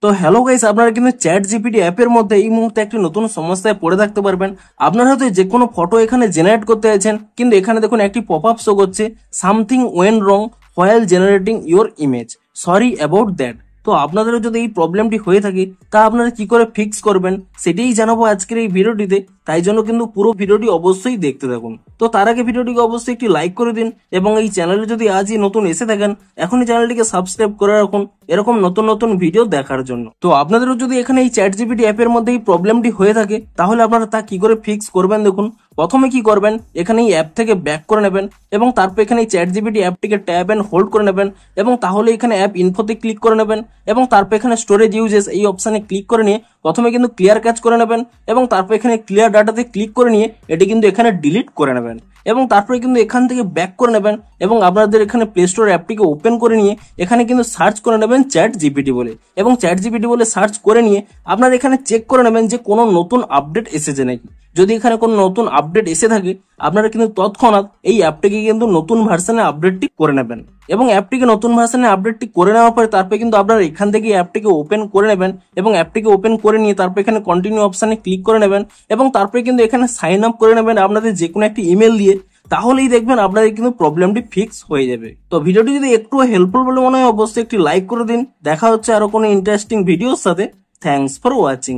তো hello guys, আপনারা কিন্তু চ্যাট জিপিটি অ্যাপের মধ্যে এই মুহূর্তে একটি নতুন সমস্যায় পড়ে থাকতে পারবেন। আপনারা হয়তো যে কোনো ফটো এখানে জেনারেট করতে চাইছেন, কিন্তু এখানে দেখুন একটি পপ আপ শো করছে, something went wrong while generating your image, sorry about that. তো আপনাদেরও যদি এই প্রবলেমটি হয়ে থাকে তা আপনারা কি করে ফিক্স করবেন সেটাই জানাবো আজকের এই ভিডিওটিতে। তাই জন্য কিন্তু পুরো ভিডিওটি অবশ্যই দেখতে থাকুন। তো তার আগে ভিডিওটিকে অবশ্যই একটি লাইক করে দিন এবং এই চ্যানেলে যদি আজই নতুন এসে থাকেন এখনই চ্যানেলটিকে সাবস্ক্রাইব করে রাখুন এরকম নতুন নতুন ভিডিও দেখার জন্য। তো আপনাদেরও যদি এখানে এই চ্যাট জিপিটি অ্যাপের মধ্যে এই প্রবলেমটি হয়ে থাকে তাহলে আপনারা তা কি করে ফিক্স করবেন দেখুন। প্রথমে কি করবেন, এখানে এই অ্যাপ থেকে ব্যাক করে নেবেন এবং তারপর এখানে এই চ্যাট জিপিটি অ্যাপটিকে ট্যাব এন্ড হোল্ড করে নেবেন এবং তাহলে এখানে অ্যাপ ইনফোতে ক্লিক করে নেবেন এবং তারপর এখানে স্টোরেজ ইউজেস এই অপশনে ক্লিক করে নিয়ে প্রথমে কিন্তু ক্লিয়ার ক্যাচ করে নেবেন এবং তারপর এখানে ক্লিয়ার ডাটাতে ক্লিক করে নিয়ে এটি কিন্তু এখানে ডিলিট করে নেবেন এবং তারপরে কিন্তু এখান থেকে ব্যাক করে নেবেন এবং আপনাদের এখানে প্লে স্টোর অ্যাপটিকে ওপেন করে নিয়ে এখানে কিন্তু সার্চ করে নেবেন চ্যাট জিপিটি বলে এবং চ্যাট জিপিটি বলে সার্চ করে নিয়ে আপনারা এখানে চেক করে নেবেন যে কোনো নতুন আপডেট এসেছে নাকি। যদি এখানে কোনো নতুন আপডেট এসে থাকে আপনারা কিন্তু তৎক্ষণাৎ এই অ্যাপটিকে কিন্তু নতুন ভার্সনে আপডেটটি করে নেবেন এবং অ্যাপটিকে নতুন ভার্সনে আপডেটটি করে নেওয়ার পরে তারপরে কিন্তু আপনারা এখান থেকে অ্যাপটিকে ওপেন করে নেবেন এবং অ্যাপটিকে ওপেন করে নিয়ে তারপর এখানে কন্টিনিউ অপশনে ক্লিক করে নেবেন এবং তারপরে কিন্তু এখানে সাইন আপ করে নেবেন আপনাদের যে কোনো একটি ইমেল দিয়ে। তাহলেই দেখবেন আপনাদের কিন্তু প্রবলেমটি ফিক্স হয়ে যাবে। তো ভিডিওটি যদি একটু হেল্পফুল বলে মনে হয় অবশ্যই একটি লাইক করে দিন। দেখা হচ্ছে আরো কোনো ইন্টারেস্টিং ভিডিওর সাথে। Thanks for watching.